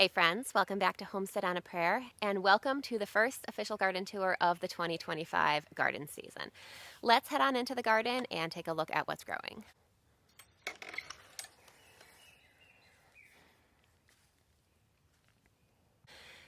Hey friends, welcome back to Homestead on a Prayer, and welcome to the first official garden tour of the 2025 garden season. Let's head on into the garden and take a look at what's growing.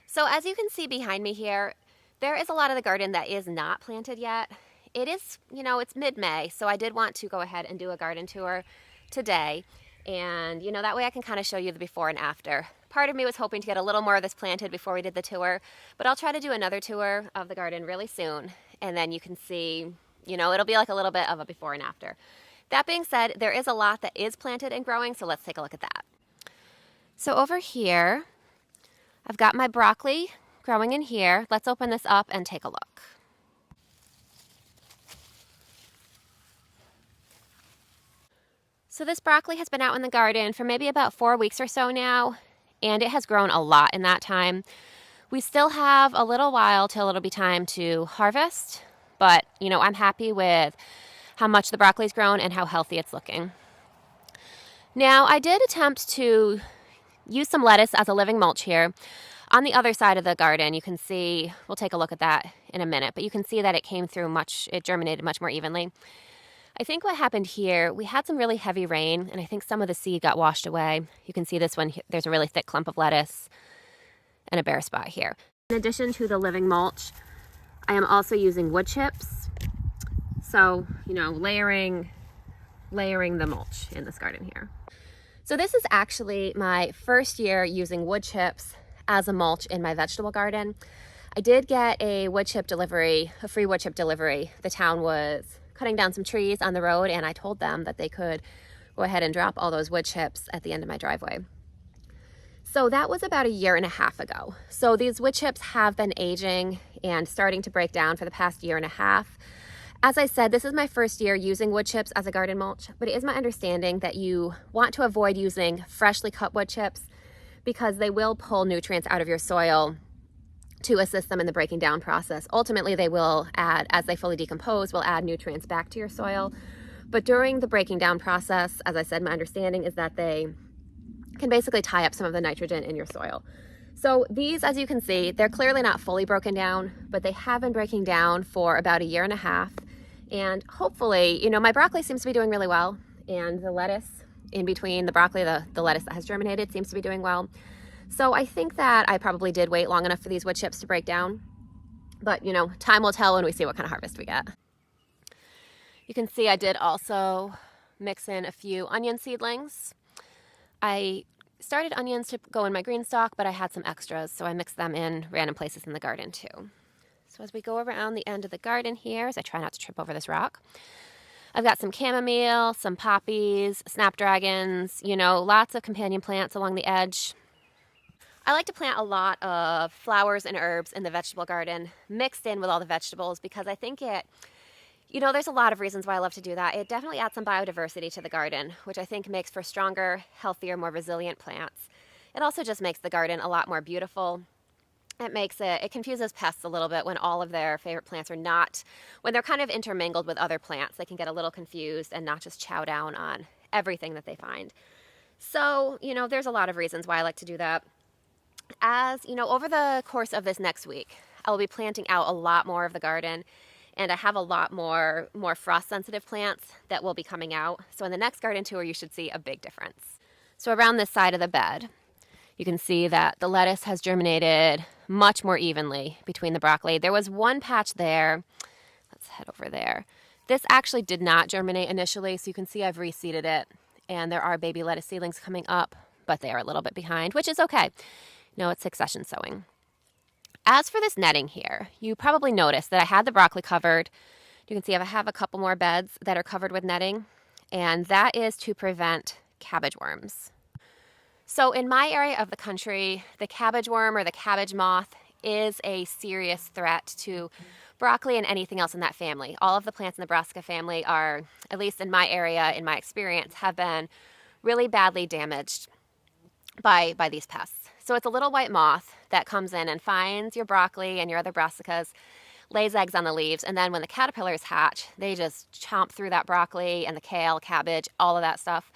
So as you can see behind me here, there is a lot of the garden that is not planted yet. It is, it's mid-May, so I did want to go ahead and do a garden tour today. And, that way I can kind of show you the before and after. Part of me was hoping to get a little more of this planted before we did the tour, but I'll try to do another tour of the garden really soon. And then you can see, it'll be like a little bit of a before and after. That being said, there is a lot that is planted and growing, so let's take a look at that. So over here, I've got my broccoli growing in here. Let's open this up and take a look. So this broccoli has been out in the garden for maybe about 4 weeks or so now, and it has grown a lot in that time. We still have a little while till it'll be time to harvest, but I'm happy with how much the broccoli's grown and how healthy it's looking. Now, I did attempt to use some lettuce as a living mulch here. On the other side of the garden, you can see, we'll take a look at that in a minute, but you can see that it came through it germinated much more evenly. I think what happened here, we had some really heavy rain, and I think some of the seed got washed away. You can see this one, there's a really thick clump of lettuce and a bare spot here. In addition to the living mulch, I am also using wood chips. So, layering the mulch in this garden here. So this is actually my first year using wood chips as a mulch in my vegetable garden. I did get a wood chip delivery, a free wood chip delivery. The town was cutting down some trees on the road, and I told them that they could go ahead and drop all those wood chips at the end of my driveway. So that was about 1.5 years ago. So these wood chips have been aging and starting to break down for the past 1.5 years. As I said, this is my first year using wood chips as a garden mulch, but it is my understanding that you want to avoid using freshly cut wood chips because they will pull nutrients out of your soil to assist them in the breaking down process. Ultimately, they will add, as they fully decompose, will add nutrients back to your soil. But during the breaking down process, as I said, my understanding is that they can basically tie up some of the nitrogen in your soil. So these, as you can see, they're clearly not fully broken down, but they have been breaking down for about 1.5 years. And hopefully, my broccoli seems to be doing really well. And the lettuce in between the broccoli, the lettuce that has germinated seems to be doing well. So I think that I probably did wait long enough for these wood chips to break down. But, time will tell when we see what kind of harvest we get. You can see I did also mix in a few onion seedlings. I started onions to go in my green stock, but I had some extras, so I mixed them in random places in the garden too. So as we go around the end of the garden here, as I try not to trip over this rock, I've got some chamomile, some poppies, snapdragons, lots of companion plants along the edge. I like to plant a lot of flowers and herbs in the vegetable garden mixed in with all the vegetables because I think there's a lot of reasons why I love to do that. It definitely adds some biodiversity to the garden, which I think makes for stronger, healthier, more resilient plants. It also just makes the garden a lot more beautiful. It confuses pests a little bit when all of their favorite plants are not, when they're kind of intermingled with other plants. They can get a little confused and not just chow down on everything that they find. So, there's a lot of reasons why I like to do that. Over the course of this next week, I will be planting out a lot more of the garden, and I have a lot more frost-sensitive plants that will be coming out. So in the next garden tour, you should see a big difference. So around this side of the bed, you can see that the lettuce has germinated much more evenly between the broccoli. There was one patch there. Let's head over there. This actually did not germinate initially, so you can see I've reseeded it, and there are baby lettuce seedlings coming up, but they are a little bit behind, which is okay. It's succession sowing. As for this netting here, you probably noticed that I had the broccoli covered. You can see I have a couple more beds that are covered with netting, and that is to prevent cabbage worms. So in my area of the country, the cabbage worm or the cabbage moth is a serious threat to broccoli and anything else in that family. All of the plants in the Brassica family are, at least in my area, in my experience, have been really badly damaged by these pests. So it's a little white moth that comes in and finds your broccoli and your other brassicas, lays eggs on the leaves, and then when the caterpillars hatch, they just chomp through that broccoli and the kale, cabbage, all of that stuff.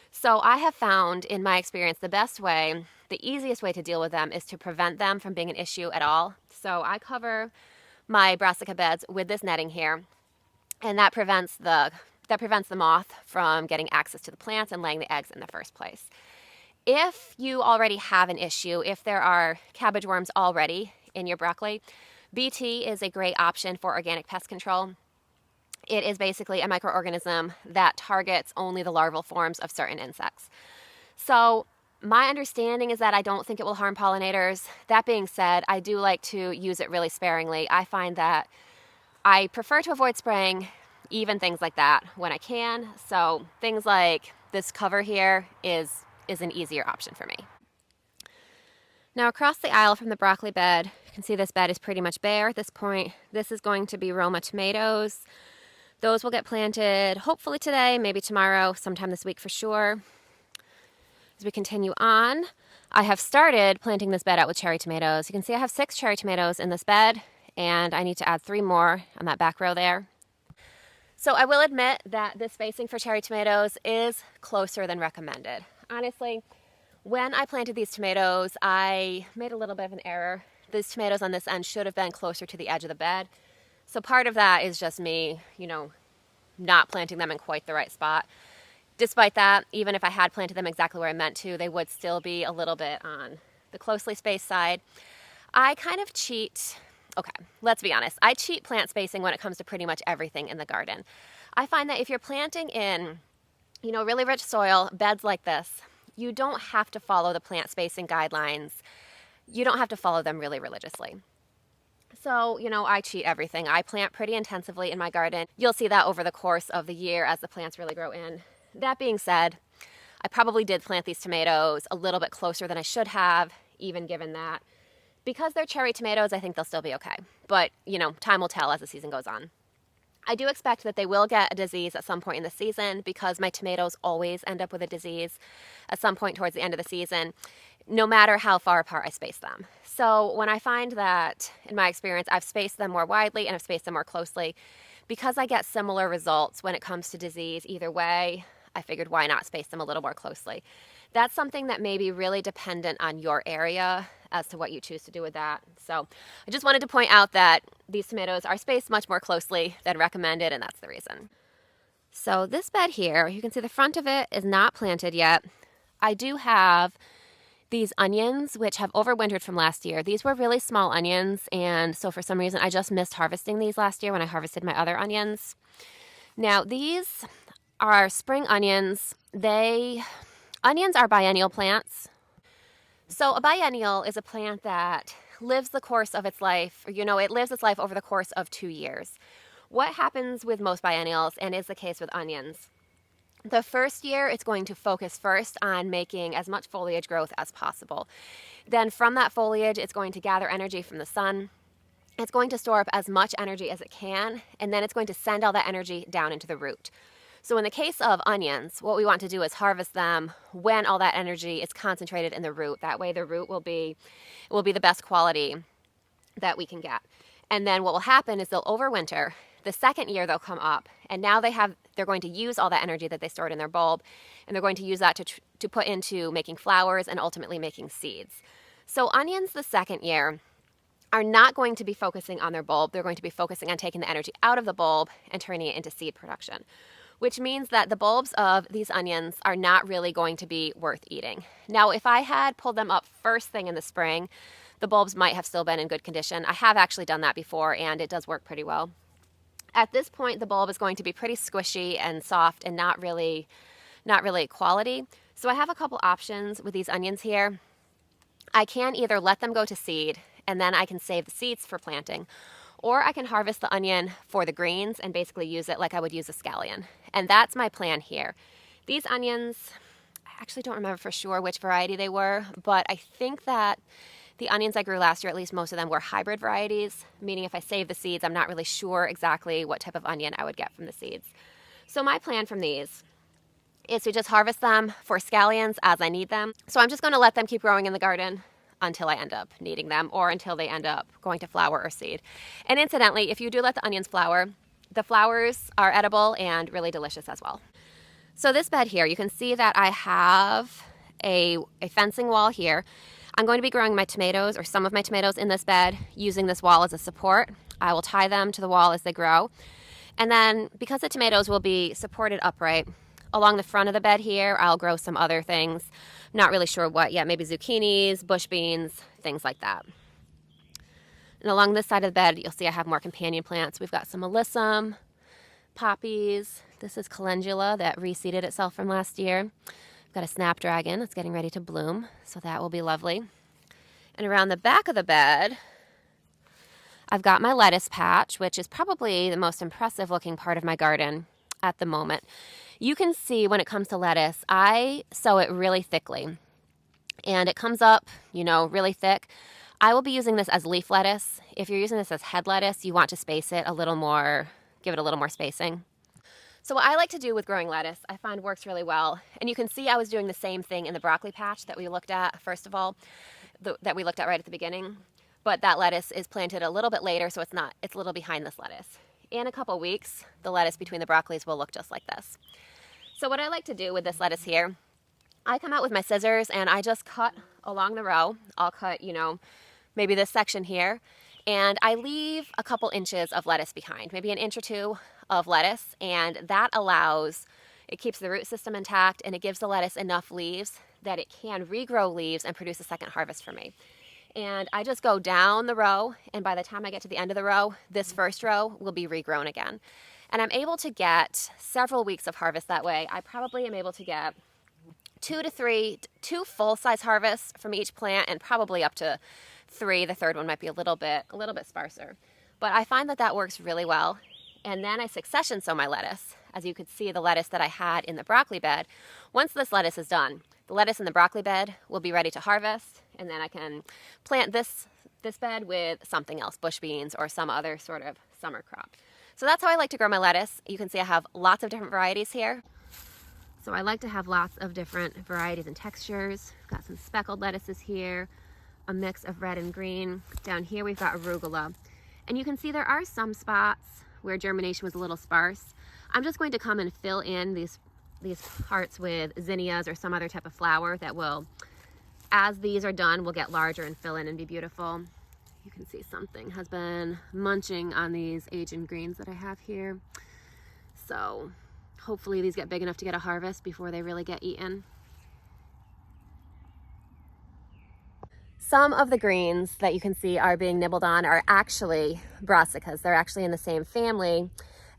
So I have found, in my experience, the best way the easiest way to deal with them is to prevent them from being an issue at all. So I cover my Brassica beds with this netting here, and that prevents the moth from getting access to the plants and laying the eggs in the first place. If you already have an issue, if there are cabbage worms already in your broccoli, BT is a great option for organic pest control. It is basically a microorganism that targets only the larval forms of certain insects. So my understanding is that I don't think it will harm pollinators. That being said, I do like to use it really sparingly. I find that I prefer to avoid spraying even things like that when I can. So things like this cover here is an easier option for me. Now across the aisle from the broccoli bed, you can see this bed is pretty much bare at this point. This is going to be Roma tomatoes. Those will get planted hopefully today, maybe tomorrow, sometime this week for sure. As we continue on, I have started planting this bed out with cherry tomatoes. You can see I have 6 cherry tomatoes in this bed, and I need to add 3 more on that back row there. So I will admit that this spacing for cherry tomatoes is closer than recommended. Honestly, when I planted these tomatoes, I made a little bit of an error. These tomatoes on this end should have been closer to the edge of the bed. So part of that is just me, not planting them in quite the right spot. Despite that, even if I had planted them exactly where I meant to, they would still be a little bit on the closely spaced side. I kind of cheat. Okay, let's be honest. I cheat plant spacing when it comes to pretty much everything in the garden. I find that if you're planting in, really rich soil, beds like this, you don't have to follow the plant spacing guidelines. You don't have to follow them really religiously. So, I cheat everything. I plant pretty intensively in my garden. You'll see that over the course of the year as the plants really grow in. That being said, I probably did plant these tomatoes a little bit closer than I should have, even given that. Because they're cherry tomatoes, I think they'll still be okay. But, time will tell as the season goes on. I do expect that they will get a disease at some point in the season because my tomatoes always end up with a disease at some point towards the end of the season, no matter how far apart I space them. So when I find that, in my experience, I've spaced them more widely and I've spaced them more closely, because I get similar results when it comes to disease either way, I figured why not space them a little more closely. That's something that may be really dependent on your area as to what you choose to do with that. So I just wanted to point out that these tomatoes are spaced much more closely than recommended, and that's the reason. So this bed here, you can see the front of it is not planted yet. I do have these onions, which have overwintered from last year. These were really small onions, and so for some reason I just missed harvesting these last year when I harvested my other onions. Now these are spring onions. Onions are biennial plants. So a biennial is a plant that lives the course of its life, it lives its life over the course of 2 years. What happens with most biennials, and is the case with onions, the first year it's going to focus first on making as much foliage growth as possible. Then from that foliage, it's going to gather energy from the sun. It's going to store up as much energy as it can, and then it's going to send all that energy down into the root. So in the case of onions, what we want to do is harvest them when all that energy is concentrated in the root. That way the root will be the best quality that we can get. And then what will happen is they'll overwinter. The second year they'll come up, and now they're going to use all that energy that they stored in their bulb, and they're going to use that to put into making flowers and ultimately making seeds. So onions the second year are not going to be focusing on their bulb. They're going to be focusing on taking the energy out of the bulb and turning it into seed production, which means that the bulbs of these onions are not really going to be worth eating. Now, if I had pulled them up first thing in the spring, the bulbs might have still been in good condition. I have actually done that before, and it does work pretty well. At this point, the bulb is going to be pretty squishy and soft and not really quality. So I have a couple options with these onions here. I can either let them go to seed, and then I can save the seeds for planting, or I can harvest the onion for the greens and basically use it like I would use a scallion. And that's my plan here. These onions, I actually don't remember for sure which variety they were, but I think that the onions I grew last year, at least most of them were hybrid varieties, meaning if I save the seeds, I'm not really sure exactly what type of onion I would get from the seeds. So my plan from these is to just harvest them for scallions as I need them. So I'm just going to let them keep growing in the garden until I end up needing them, or until they end up going to flower or seed. And incidentally, if you do let the onions flower, the flowers are edible and really delicious as well. So this bed here, you can see that I have a fencing wall here. I'm going to be growing my tomatoes, or some of my tomatoes, in this bed using this wall as a support. I will tie them to the wall as they grow. And then because the tomatoes will be supported upright, along the front of the bed here, I'll grow some other things. Not really sure what yet, maybe zucchinis, bush beans, things like that. And along this side of the bed, you'll see I have more companion plants. We've got some alyssum, poppies. This is calendula that reseeded itself from last year. We've got a snapdragon that's getting ready to bloom, so that will be lovely. And around the back of the bed, I've got my lettuce patch, which is probably the most impressive looking part of my garden at the moment. You can see when it comes to lettuce, I sow it really thickly, and it comes up, really thick. I will be using this as leaf lettuce. If you're using this as head lettuce, you want to space it a little more, give it a little more spacing. So what I like to do with growing lettuce, I find works really well. And you can see I was doing the same thing in the broccoli patch that we looked at, first of all, that we looked at right at the beginning. But that lettuce is planted a little bit later, so it's a little behind this lettuce. In a couple weeks, the lettuce between the broccolis will look just like this. So what I like to do with this lettuce here, I come out with my scissors and I just cut along the row. I'll cut, maybe this section here, and I leave a couple inches of lettuce behind, maybe an inch or two of lettuce, and that it keeps the root system intact, and it gives the lettuce enough leaves that it can regrow leaves and produce a second harvest for me. And I just go down the row, and by the time I get to the end of the row, this first row will be regrown again. And I'm able to get several weeks of harvest that way. I probably am able to get 2 full-size harvests from each plant, and probably up to 3. The third one might be a little bit sparser. But I find that works really well. And then I succession sow my lettuce. As you could see, the lettuce that I had in the broccoli bed, once this lettuce is done, the lettuce in the broccoli bed will be ready to harvest, and then I can plant this bed with something else, bush beans or some other sort of summer crop. So that's how I like to grow my lettuce. You can see I have lots of different varieties here. So I like to have lots of different varieties and textures. We've got some speckled lettuces here, a mix of red and green. Down here we've got arugula. And you can see there are some spots where germination was a little sparse. I'm just going to come and fill in these parts with zinnias or some other type of flower that will, as these are done, will get larger and fill in and be beautiful. You can see something has been munching on these Asian greens that I have here. So hopefully these get big enough to get a harvest before they really get eaten. Some of the greens that you can see are being nibbled on are actually brassicas. They're actually in the same family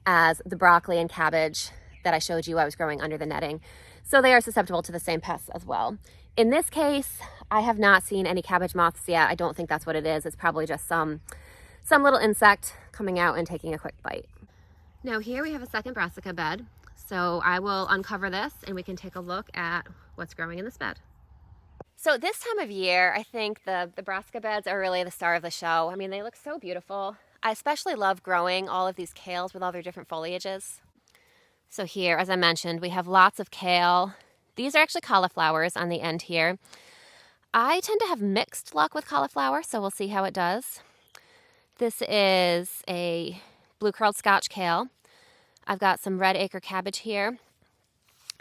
as the broccoli and cabbage that I showed you I was growing under the netting. So they are susceptible to the same pests as well. In this case, I have not seen any cabbage moths yet. I don't think that's what it is. It's probably just some little insect coming out and taking a quick bite. Now here we have a second brassica bed. So I will uncover this and we can take a look at what's growing in this bed. So this time of year, I think the brassica beds are really the star of the show. I mean, they look so beautiful. I especially love growing all of these kales with all their different foliages. So here, as I mentioned, we have lots of kale. These are actually cauliflowers on the end here. I tend to have mixed luck with cauliflower, so we'll see how it does. This is a blue-curled Scotch kale. I've got some red acre cabbage here.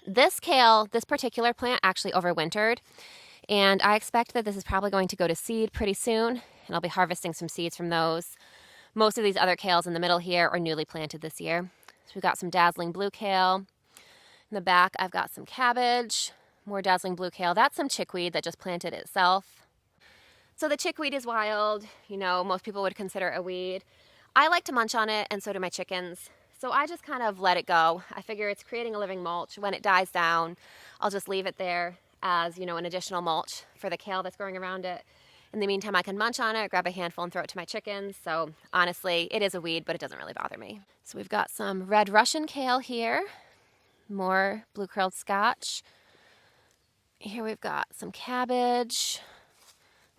This kale, this particular plant, actually overwintered. And I expect that this is probably going to go to seed pretty soon, and I'll be harvesting some seeds from those. Most of these other kales in the middle here are newly planted this year. So we've got some dazzling blue kale. In the back, I've got some cabbage, more dazzling blue kale. That's some chickweed that just planted itself. So the chickweed is wild. Most people would consider it a weed. I like to munch on it, and so do my chickens. So I just kind of let it go. I figure it's creating a living mulch. When it dies down, I'll just leave it there as, an additional mulch for the kale that's growing around it. In the meantime, I can munch on it, grab a handful and throw it to my chickens. So honestly, it is a weed, but it doesn't really bother me. So we've got some red Russian kale here, more blue-curled Scotch. Here we've got some cabbage.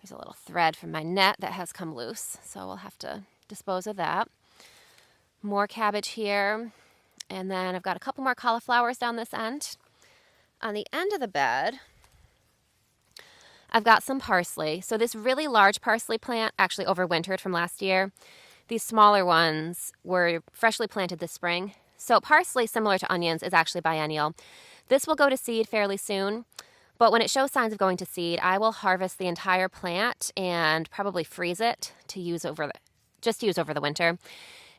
There's a little thread from my net that has come loose, so we'll have to dispose of that. More cabbage here, and then I've got a couple more cauliflowers down this end. On the end of the bed, I've got some parsley. So this really large parsley plant actually overwintered from last year. These smaller ones were freshly planted this spring. So parsley, similar to onions, is actually biennial. This will go to seed fairly soon, But when it shows signs of going to seed, I will harvest the entire plant and probably freeze it to use over the winter.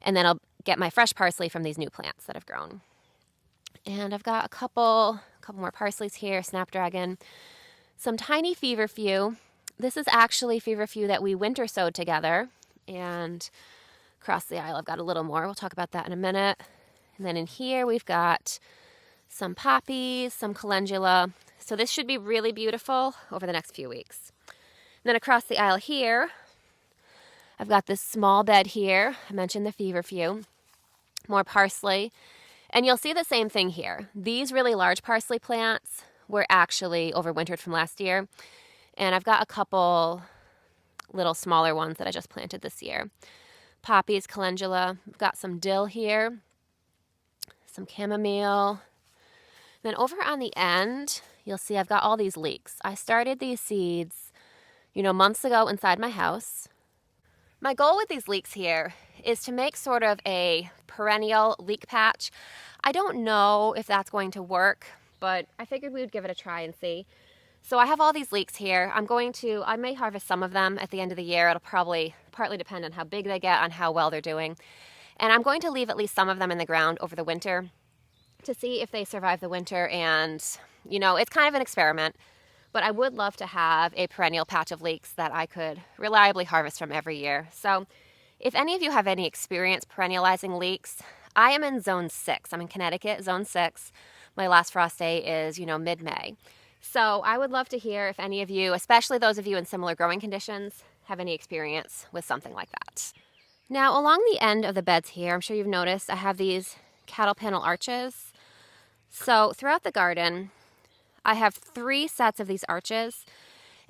And then I'll get my fresh parsley from these new plants that I've grown. And I've got a couple more parsleys here, snapdragon, some tiny feverfew. This is actually feverfew that we winter sowed together. And across the aisle, I've got a little more. We'll talk about that in a minute. And then in here, we've got some poppies, some calendula. So this should be really beautiful over the next few weeks. And then across the aisle here, I've got this small bed here. I mentioned the feverfew, more parsley. And you'll see the same thing here. These really large parsley plants were actually overwintered from last year. And I've got a couple little smaller ones that I just planted this year. Poppies, calendula. I've got some dill here, some chamomile. Then over on the end, you'll see I've got all these leeks. I started these seeds, months ago inside my house. My goal with these leeks here is to make sort of a perennial leek patch. I don't know if that's going to work, but I figured we would give it a try and see. So I have all these leeks here. I may harvest some of them at the end of the year. It'll probably partly depend on how big they get, on how well they're doing. And I'm going to leave at least some of them in the ground over the winter to see if they survive the winter. And, it's kind of an experiment, but I would love to have a perennial patch of leeks that I could reliably harvest from every year. So if any of you have any experience perennializing leeks, I am in zone 6. I'm in Connecticut, zone 6. My last frost day is, mid-May. So I would love to hear if any of you, especially those of you in similar growing conditions, have any experience with something like that. Now, along the end of the beds here, I'm sure you've noticed, I have these cattle panel arches. So throughout the garden, I have 3 sets of these arches.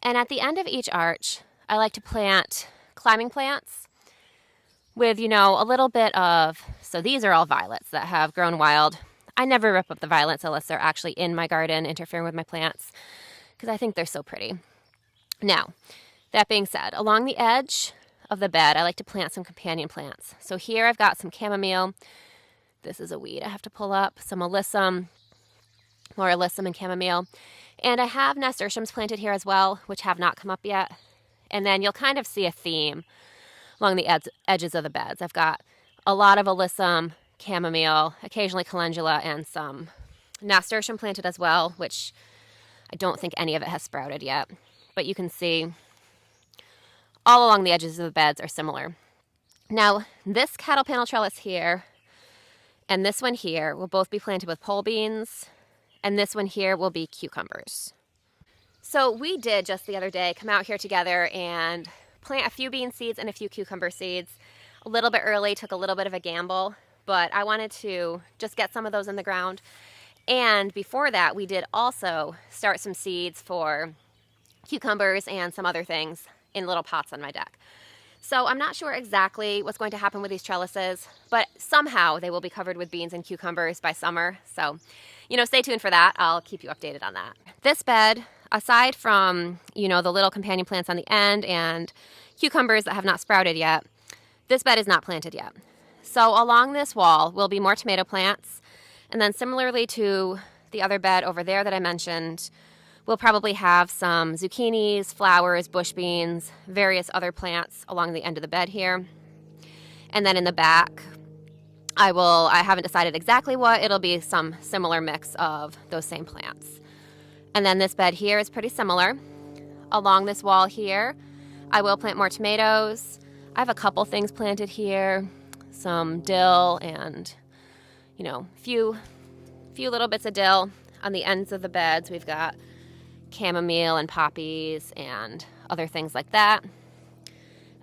And at the end of each arch, I like to plant climbing plants with, a little bit of, so these are all violets that have grown wild. I never rip up the violets unless they're actually in my garden interfering with my plants because I think they're so pretty. Now, that being said, along the edge of the bed, I like to plant some companion plants. So here I've got some chamomile. This is a weed I have to pull up. Some alyssum, more alyssum and chamomile. And I have nasturtiums planted here as well, which have not come up yet. And then you'll kind of see a theme along the edges of the beds. I've got a lot of alyssum, chamomile, occasionally calendula, and some nasturtium planted as well, which I don't think any of it has sprouted yet. But you can see all along the edges of the beds are similar. Now, this cattle panel trellis here and this one here will both be planted with pole beans, and this one here will be cucumbers. So we did just the other day come out here together and plant a few bean seeds and a few cucumber seeds. A little bit early, took a little bit of a gamble, but I wanted to just get some of those in the ground. And before that, we did also start some seeds for cucumbers and some other things in little pots on my deck. So I'm not sure exactly what's going to happen with these trellises, but somehow they will be covered with beans and cucumbers by summer. So, stay tuned for that. I'll keep you updated on that. This bed, aside from, the little companion plants on the end and cucumbers that have not sprouted yet, this bed is not planted yet. So along this wall will be more tomato plants. And then similarly to the other bed over there that I mentioned, we'll probably have some zucchinis, flowers, bush beans, various other plants along the end of the bed here. And then in the back, I haven't decided exactly what, it'll be some similar mix of those same plants. And then this bed here is pretty similar. Along this wall here, I will plant more tomatoes. I have a couple things planted here, some dill and, few little bits of dill. On the ends of the beds, we've got chamomile and poppies and other things like that.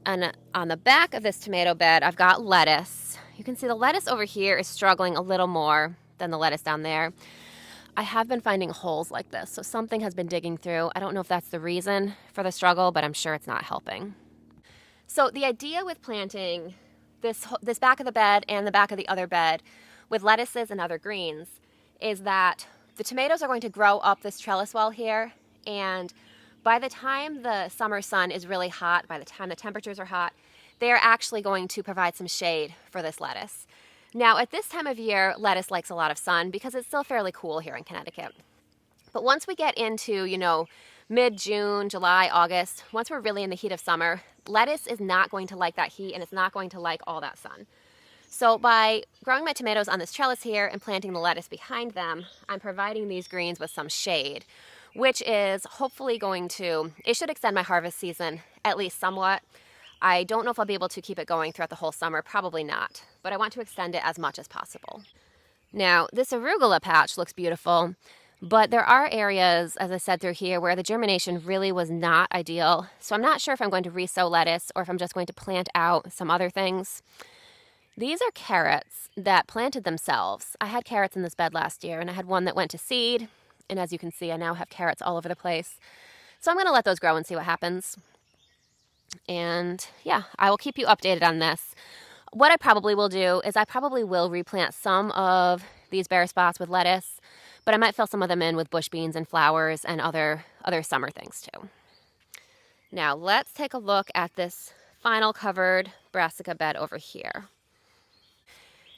And on the back of this tomato bed, I've got lettuce. You can see the lettuce over here is struggling a little more than the lettuce down there. I have been finding holes like this, so something has been digging through. I don't know if that's the reason for the struggle, but I'm sure it's not helping. So the idea with planting this back of the bed and the back of the other bed with lettuces and other greens is that the tomatoes are going to grow up this trellis wall here, and by the time the summer sun is really hot, by the time the temperatures are hot, they are actually going to provide some shade for this lettuce. Now, at this time of year, lettuce likes a lot of sun because it's still fairly cool here in Connecticut. But once we get into, mid-June, July, August, once we're really in the heat of summer, lettuce is not going to like that heat and it's not going to like all that sun. So by growing my tomatoes on this trellis here and planting the lettuce behind them, I'm providing these greens with some shade, which is hopefully it should extend my harvest season at least somewhat. I don't know if I'll be able to keep it going throughout the whole summer, probably not, but I want to extend it as much as possible. Now, this arugula patch looks beautiful, but there are areas, as I said through here, where the germination really was not ideal. So I'm not sure if I'm going to re-sow lettuce or if I'm just going to plant out some other things. These are carrots that planted themselves. I had carrots in this bed last year, and I had one that went to seed. And as you can see, I now have carrots all over the place. So I'm going to let those grow and see what happens. And yeah, I will keep you updated on this. What I probably will do is I probably will replant some of these bare spots with lettuce, but I might fill some of them in with bush beans and flowers and other summer things too. Now let's take a look at this final covered brassica bed over here.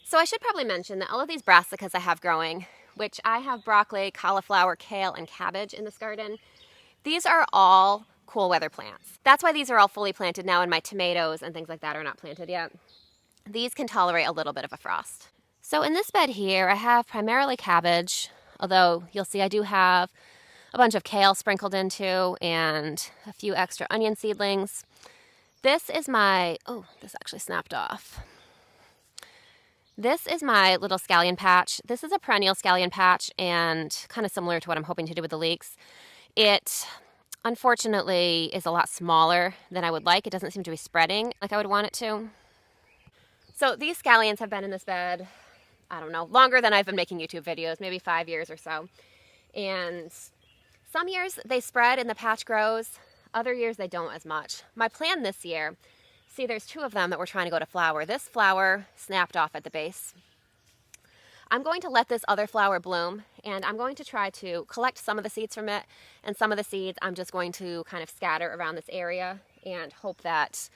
So I should probably mention that all of these brassicas I have growing, which I have broccoli, cauliflower, kale, and cabbage in this garden, these are all cool weather plants. That's why these are all fully planted now, and my tomatoes and things like that are not planted yet. These can tolerate a little bit of a frost. So in this bed here, I have primarily cabbage, although you'll see I do have a bunch of kale sprinkled into and a few extra onion seedlings. This is this actually snapped off. This is my little scallion patch. This is a perennial scallion patch and kind of similar to what I'm hoping to do with the leeks. It unfortunately is a lot smaller than I would like. It doesn't seem to be spreading like I would want it to. So these scallions have been in this bed, I don't know, longer than I've been making YouTube videos, maybe 5 years or so. And some years they spread and the patch grows, other years they don't as much. My plan this year, see there's 2 of them that we're trying to go to flower. This flower snapped off at the base. I'm going to let this other flower bloom and I'm going to try to collect some of the seeds from it, and some of the seeds I'm just going to kind of scatter around this area and hope that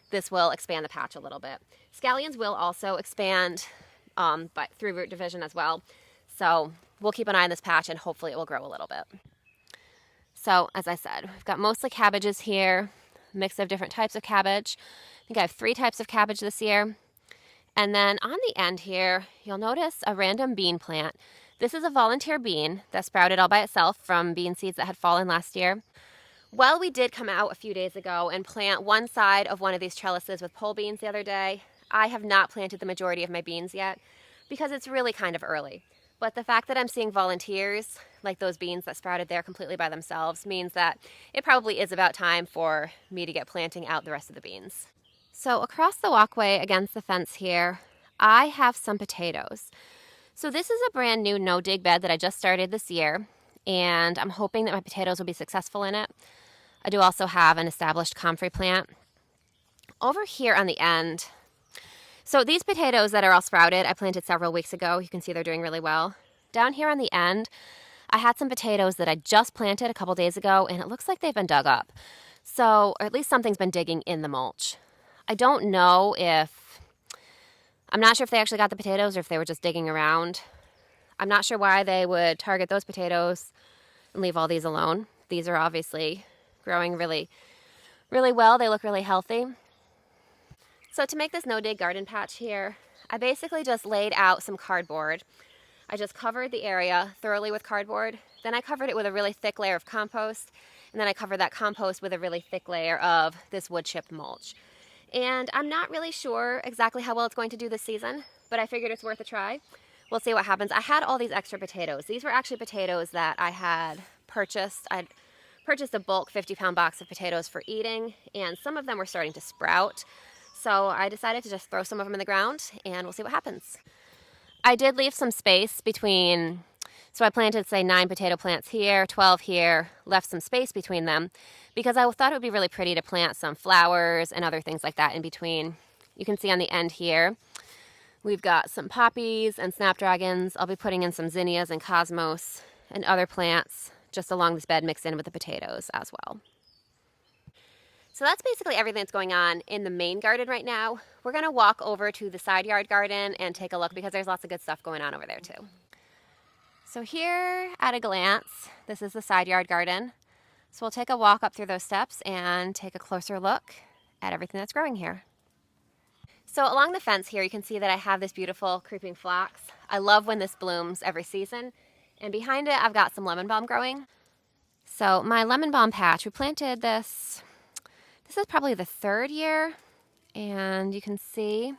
this will expand the patch a little bit. Scallions will also expand but through root division as well. So we'll keep an eye on this patch and hopefully it will grow a little bit. So as I said, we've got mostly cabbages here, a mix of different types of cabbage. I think I have 3 types of cabbage this year. And then on the end here, you'll notice a random bean plant. This is a volunteer bean that sprouted all by itself from bean seeds that had fallen last year. Well, we did come out a few days ago and plant one side of one of these trellises with pole beans the other day. I have not planted the majority of my beans yet because it's really kind of early. But the fact that I'm seeing volunteers, like those beans that sprouted there completely by themselves, means that it probably is about time for me to get planting out the rest of the beans. So across the walkway against the fence here, I have some potatoes. So this is a brand new no-dig bed that I just started this year, and I'm hoping that my potatoes will be successful in it. I do also have an established comfrey plant. Over here on the end, so these potatoes that are all sprouted, I planted several weeks ago. You can see they're doing really well. Down here on the end, I had some potatoes that I just planted a couple days ago, and it looks like they've been dug up. So, or at least something's been digging in the mulch. I don't know I'm not sure if they actually got the potatoes or if they were just digging around. I'm not sure why they would target those potatoes and leave all these alone. These are obviously growing really, really well. They look really healthy. So to make this no-dig garden patch here, I basically just laid out some cardboard. I just covered the area thoroughly with cardboard. Then I covered it with a really thick layer of compost. And then I covered that compost with a really thick layer of this wood chip mulch. And I'm not really sure exactly how well it's going to do this season, but I figured it's worth a try. We'll see what happens. I had all these extra potatoes. These were actually potatoes that I had purchased. I'd purchased a bulk 50-pound box of potatoes for eating, and some of them were starting to sprout. So I decided to just throw some of them in the ground, and we'll see what happens. I did leave some space between, so I planted, say, 9 potato plants here, 12 here, left some space between them, because I thought it would be really pretty to plant some flowers and other things like that in between. You can see on the end here, we've got some poppies and snapdragons. I'll be putting in some zinnias and cosmos and other plants just along this bed mixed in with the potatoes as well. So that's basically everything that's going on in the main garden right now. We're going to walk over to the side yard garden and take a look because there's lots of good stuff going on over there too. So here at a glance, this is the side yard garden. So we'll take a walk up through those steps and take a closer look at everything that's growing here. So along the fence here, you can see that I have this beautiful creeping phlox. I love when this blooms every season. And behind it, I've got some lemon balm growing. So my lemon balm patch, we planted this is probably the 3rd year. And you can see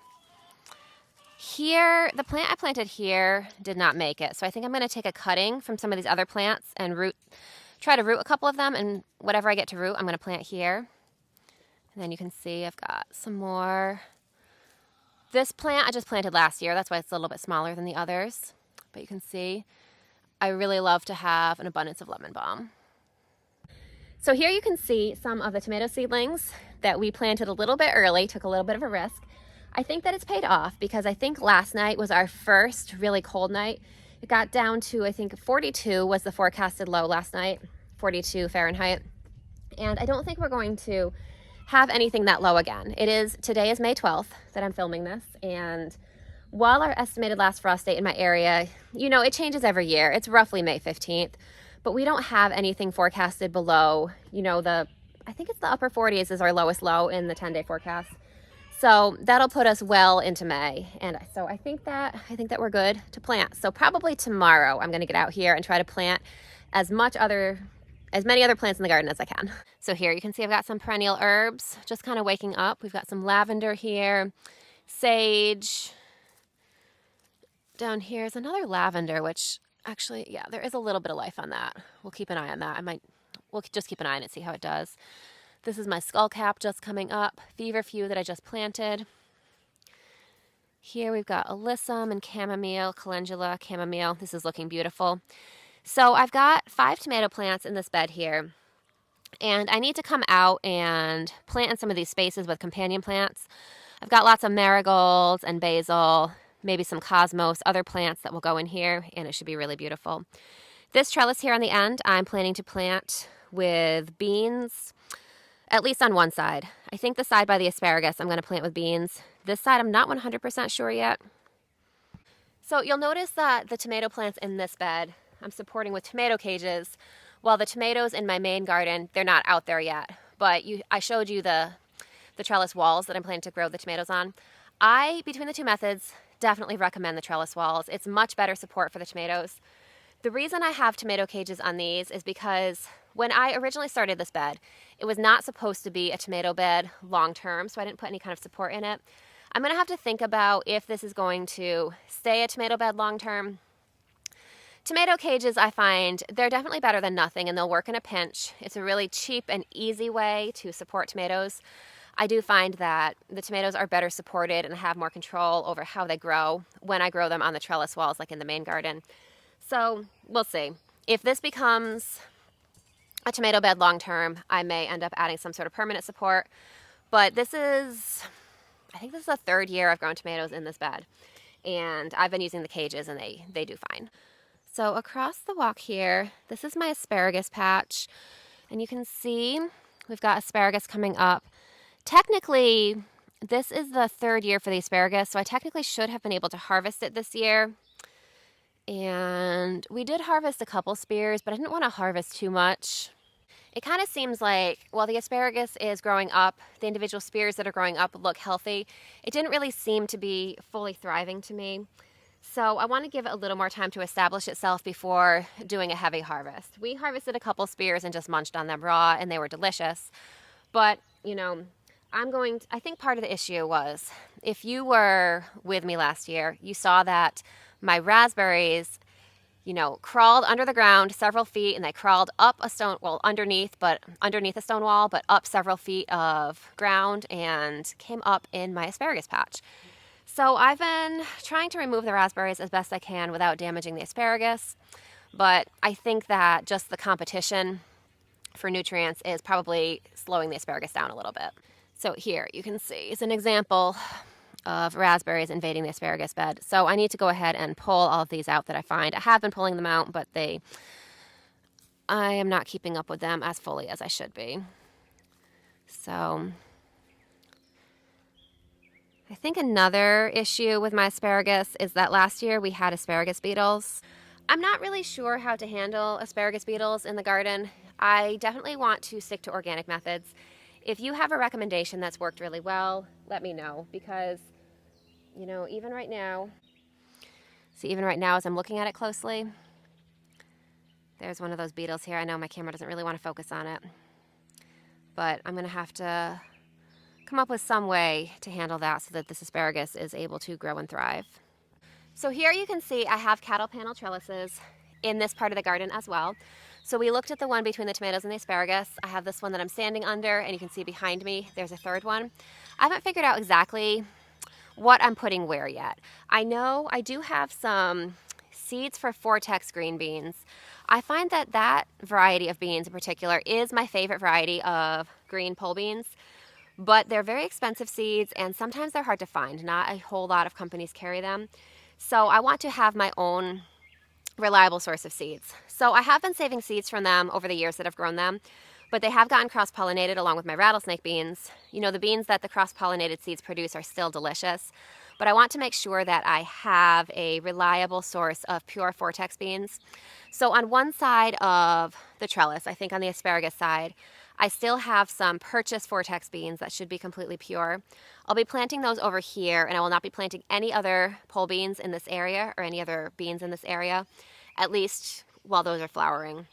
here, the plant I planted here did not make it. So I think I'm going to take a cutting from some of these other plants and try to root a couple of them, and whatever I get to root, I'm going to plant here. And then you can see I've got some more. This plant I just planted last year. That's why it's a little bit smaller than the others. But you can see I really love to have an abundance of lemon balm. So here you can see some of the tomato seedlings that we planted a little bit early, took a little bit of a risk. I think that it's paid off because I think last night was our first really cold night. It got down to, I think 42 was the forecasted low last night, 42 Fahrenheit. And I don't think we're going to have anything that low again. Today is May 12th that I'm filming this, and while our estimated last frost date in my area, it changes every year. It's roughly May 15th, but we don't have anything forecasted below, I think it's the upper 40s is our lowest low in the 10-day forecast. So that'll put us well into May. And so I think that we're good to plant. So probably tomorrow I'm going to get out here and try to plant as many other plants in the garden as I can. So here you can see I've got some perennial herbs just kind of waking up. We've got some lavender here, sage. Down here is another lavender, which actually, yeah, there is a little bit of life on that. We'll keep an eye on that. We'll just keep an eye on it, see how it does. This is my skullcap just coming up, feverfew that I just planted. Here we've got alyssum and chamomile, calendula, chamomile. This is looking beautiful. So I've got 5 tomato plants in this bed here, and I need to come out and plant in some of these spaces with companion plants. I've got lots of marigolds and basil, maybe some cosmos, other plants that will go in here, and it should be really beautiful. This trellis here on the end, I'm planning to plant with beans, at least on one side. I think the side by the asparagus I'm going to plant with beans. This side I'm not 100% sure yet. So you'll notice that the tomato plants in this bed I'm supporting with tomato cages, while the tomatoes in my main garden, they're not out there yet. But I showed you the trellis walls that I'm planning to grow the tomatoes on. Between the two methods, definitely recommend the trellis walls. It's much better support for the tomatoes. The reason I have tomato cages on these is because when I originally started this bed, it was not supposed to be a tomato bed long term, so I didn't put any kind of support in it. I'm going to have to think about if this is going to stay a tomato bed long term. Tomato cages, I find, they're definitely better than nothing, and they'll work in a pinch. It's a really cheap and easy way to support tomatoes. I do find that the tomatoes are better supported and have more control over how they grow when I grow them on the trellis walls, like in the main garden. So we'll see. If this becomes a tomato bed long term, I may end up adding some sort of permanent support. But I think this is the 3rd year I've grown tomatoes in this bed. And I've been using the cages, and they do fine. So across the walk here, this is my asparagus patch. And you can see we've got asparagus coming up. Technically, this is the 3rd year for the asparagus, so I technically should have been able to harvest it this year. And we did harvest a couple spears, but I didn't want to harvest too much. It kind of seems like while the asparagus is growing up, the individual spears that are growing up look healthy. It didn't really seem to be fully thriving to me. So I want to give it a little more time to establish itself before doing a heavy harvest. We harvested a couple spears and just munched on them raw, and they were delicious. But, I think part of the issue was, if you were with me last year, you saw that my raspberries, crawled under the ground several feet, and they crawled up underneath a stone wall, but up several feet of ground and came up in my asparagus patch. So I've been trying to remove the raspberries as best I can without damaging the asparagus, but I think that just the competition for nutrients is probably slowing the asparagus down a little bit. So here you can see it's an example of raspberries invading the asparagus bed. So I need to go ahead and pull all of these out that I find. I have been pulling them out, but I am not keeping up with them as fully as I should be. So I think another issue with my asparagus is that last year we had asparagus beetles. I'm not really sure how to handle asparagus beetles in the garden. I definitely want to stick to organic methods. If you have a recommendation that's worked really well, let me know, because, you know, even right now as I'm looking at it closely, there's one of those beetles here. I know my camera doesn't really want to focus on it, but I'm going to have to come up with some way to handle that so that this asparagus is able to grow and thrive. So here you can see I have cattle panel trellises in this part of the garden as well. So we looked at the one between the tomatoes and the asparagus. I have this one that I'm standing under, and you can see behind me there's a third one. I haven't figured out exactly what I'm putting where yet. I know I do have some seeds for Vortex green beans. I find that that variety of beans in particular is my favorite variety of green pole beans, but they're very expensive seeds and sometimes they're hard to find. Not a whole lot of companies carry them. So I want to have my own reliable source of seeds. So I have been saving seeds from them over the years that I've grown them, but they have gotten cross-pollinated along with my rattlesnake beans. You know, the beans that the cross-pollinated seeds produce are still delicious, but I want to make sure that I have a reliable source of pure Vortex beans. So on one side of the trellis, I think on the asparagus side, I still have some purchased Vortex beans that should be completely pure. I'll be planting those over here, and I will not be planting any other pole beans in this area or any other beans in this area, at least while those are flowering.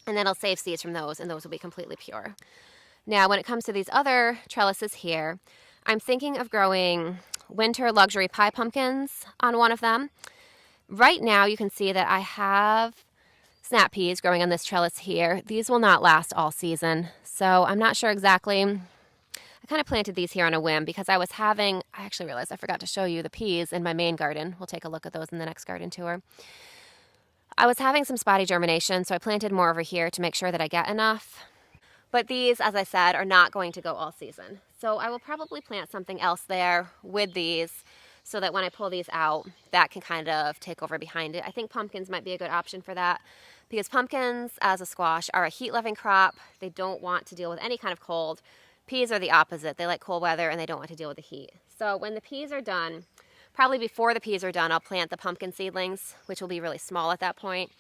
And then I'll save seeds from those, and those will be completely pure. Now, when it comes to these other trellises here, I'm thinking of growing winter luxury pie pumpkins on one of them. Right now, you can see that I have snap peas growing on this trellis here. These will not last all season, so I'm not sure exactly. I kind of planted these here on a whim because I actually realized I forgot to show you the peas in my main garden. We'll take a look at those in the next garden tour. I was having some spotty germination, so I planted more over here to make sure that I get enough. But these, as I said, are not going to go all season. So I will probably plant something else there with these so that when I pull these out, that can kind of take over behind it. I think pumpkins might be a good option for that because pumpkins, as a squash, are a heat-loving crop. They don't want to deal with any kind of cold. Peas are the opposite. They like cold weather and they don't want to deal with the heat. So when the peas are done, probably before the peas are done, I'll plant the pumpkin seedlings, which will be really small at that point.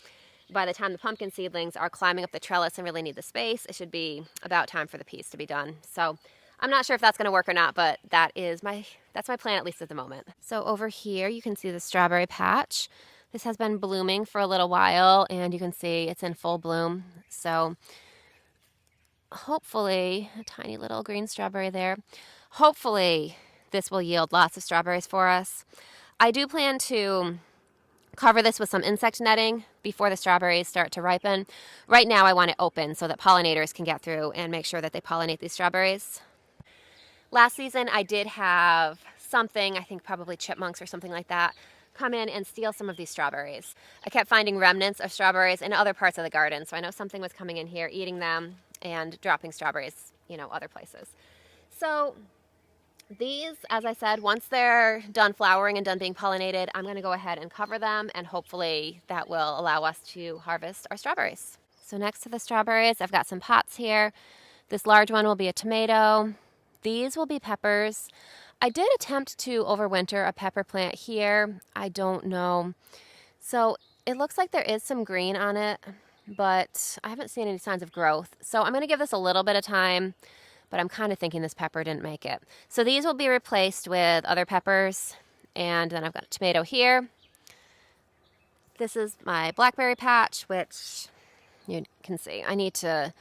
By the time the pumpkin seedlings are climbing up the trellis and really need the space, it should be about time for the peas to be done. So I'm not sure if that's going to work or not, but that's my plan, at least at the moment. So over here, you can see the strawberry patch. This has been blooming for a little while, and you can see it's in full bloom. So hopefully, a tiny little green strawberry there. Hopefully, this will yield lots of strawberries for us. I do plan to cover this with some insect netting before the strawberries start to ripen. Right now I want it open so that pollinators can get through and make sure that they pollinate these strawberries. Last season I did have something, I think probably chipmunks or something like that, come in and steal some of these strawberries. I kept finding remnants of strawberries in other parts of the garden, so I know something was coming in here, eating them, and dropping strawberries, other places. So these, as I said, once they're done flowering and done being pollinated, I'm going to go ahead and cover them, and hopefully that will allow us to harvest our strawberries. So next to the strawberries, I've got some pots here. This large one will be a tomato. These will be peppers. I did attempt to overwinter a pepper plant here. I don't know. So it looks like there is some green on it, but I haven't seen any signs of growth. So I'm going to give this a little bit of time, but I'm kind of thinking this pepper didn't make it. So these will be replaced with other peppers, and then I've got a tomato here. This is my blackberry patch, which you can see. I need to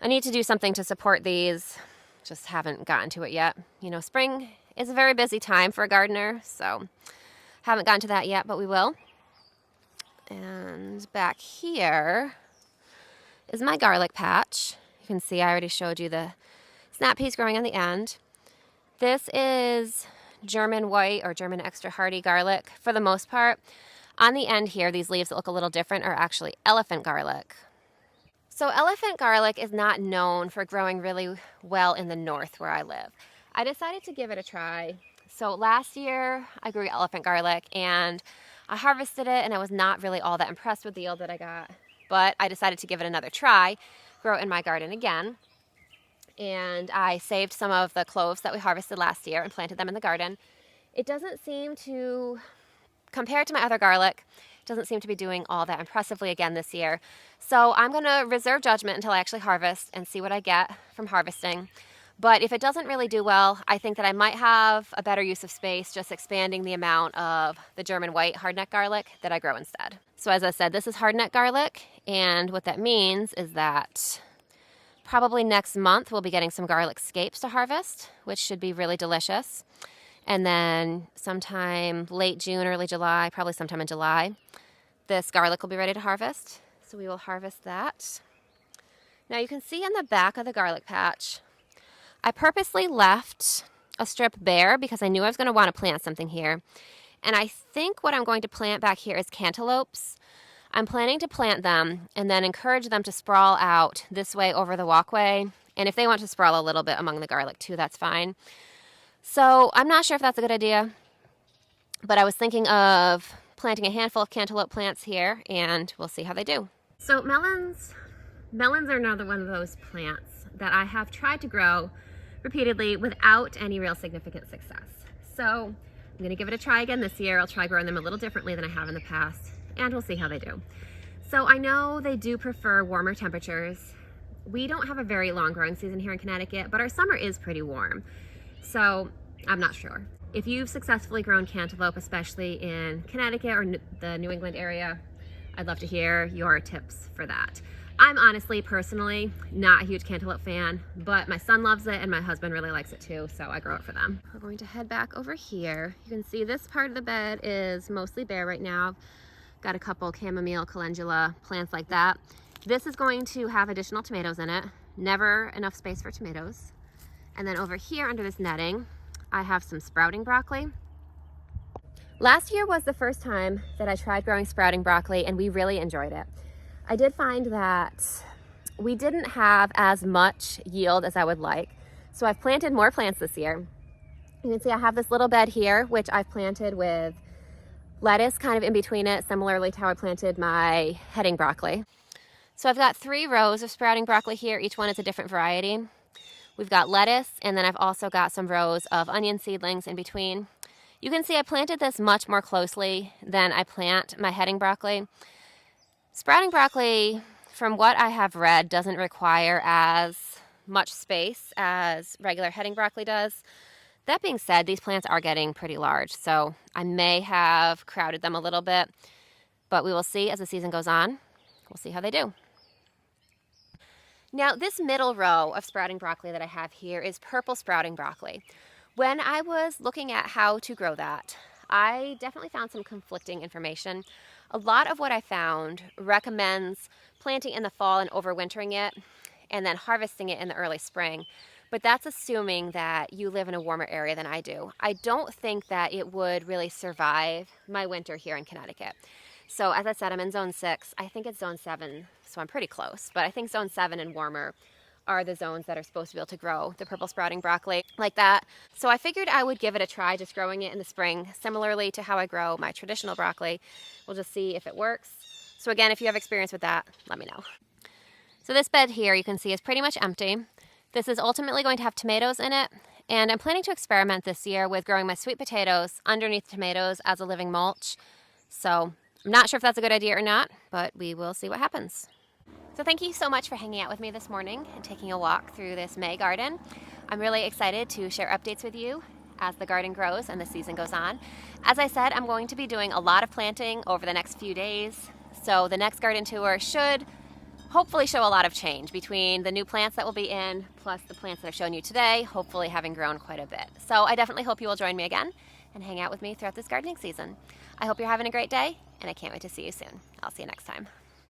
do something to support these. Just haven't gotten to it yet. Spring is a very busy time for a gardener, so haven't gotten to that yet, but we will. And back here is my garlic patch. You can see I already showed you the snap peas growing on the end. This is German white or German extra hardy garlic for the most part. On the end here, these leaves that look a little different are actually elephant garlic. So elephant garlic is not known for growing really well in the north where I live. I decided to give it a try. So last year I grew elephant garlic and I harvested it, and I was not really all that impressed with the yield that I got. But I decided to give it another try, grow it in my garden again. And I saved some of the cloves that we harvested last year and planted them in the garden. It doesn't seem to, compared to my other garlic, doesn't seem to be doing all that impressively again this year. So I'm going to reserve judgment until I actually harvest and see what I get from harvesting. But if it doesn't really do well, I think that I might have a better use of space just expanding the amount of the German white hardneck garlic that I grow instead. So as I said, this is hardneck garlic, and what that means is that probably next month we'll be getting some garlic scapes to harvest, which should be really delicious. And then sometime late June, early July, probably sometime in July, this garlic will be ready to harvest. So we will harvest that. Now you can see in the back of the garlic patch, I purposely left a strip bare because I knew I was going to want to plant something here. And I think what I'm going to plant back here is cantaloupes. I'm planning to plant them and then encourage them to sprawl out this way over the walkway. And if they want to sprawl a little bit among the garlic too, that's fine. So I'm not sure if that's a good idea, but I was thinking of planting a handful of cantaloupe plants here, and we'll see how they do. So melons are another one of those plants that I have tried to grow repeatedly without any real significant success. So I'm going to give it a try again this year. I'll try growing them a little differently than I have in the past, and we'll see how they do. So I know they do prefer warmer temperatures. We don't have a very long growing season here in Connecticut, but our summer is pretty warm. So I'm not sure. If you've successfully grown cantaloupe, especially in Connecticut or the New England area, I'd love to hear your tips for that. I'm honestly, personally, not a huge cantaloupe fan, but my son loves it and my husband really likes it too, so I grow it for them. We're going to head back over here. You can see this part of the bed is mostly bare right now. Got a couple chamomile, calendula, plants like that. This is going to have additional tomatoes in it. Never enough space for tomatoes. And then over here under this netting, I have some sprouting broccoli. Last year was the first time that I tried growing sprouting broccoli, and we really enjoyed it. I did find that we didn't have as much yield as I would like, so I've planted more plants this year. You can see I have this little bed here, which I've planted with lettuce kind of in between it, similarly to how I planted my heading broccoli. So I've got 3 rows of sprouting broccoli here. Each one is a different variety. We've got lettuce, and then I've also got some rows of onion seedlings in between. You can see I planted this much more closely than I plant my heading broccoli. Sprouting broccoli, from what I have read, doesn't require as much space as regular heading broccoli does. That being said, these plants are getting pretty large, so I may have crowded them a little bit, but we will see as the season goes on. We'll see how they do. Now, this middle row of sprouting broccoli that I have here is purple sprouting broccoli. When I was looking at how to grow that, I definitely found some conflicting information. A lot of what I found recommends planting in the fall and overwintering it, and then harvesting it in the early spring. But that's assuming that you live in a warmer area than I do. I don't think that it would really survive my winter here in Connecticut. So as I said, I'm in zone 6. I think it's zone 7, so I'm pretty close. But I think zone 7 and warmer are the zones that are supposed to be able to grow the purple sprouting broccoli like that. So I figured I would give it a try, just growing it in the spring, similarly to how I grow my traditional broccoli. We'll just see if it works. So again, if you have experience with that, let me know. So this bed here, you can see, is pretty much empty. This is ultimately going to have tomatoes in it, and I'm planning to experiment this year with growing my sweet potatoes underneath tomatoes as a living mulch. So I'm not sure if that's a good idea or not, but we will see what happens. So thank you so much for hanging out with me this morning and taking a walk through this May garden. I'm really excited to share updates with you as the garden grows and the season goes on. As I said, I'm going to be doing a lot of planting over the next few days, so the next garden tour should hopefully show a lot of change between the new plants that will be in, plus the plants that I've shown you today, hopefully having grown quite a bit. So I definitely hope you will join me again and hang out with me throughout this gardening season. I hope you're having a great day, and I can't wait to see you soon. I'll see you next time.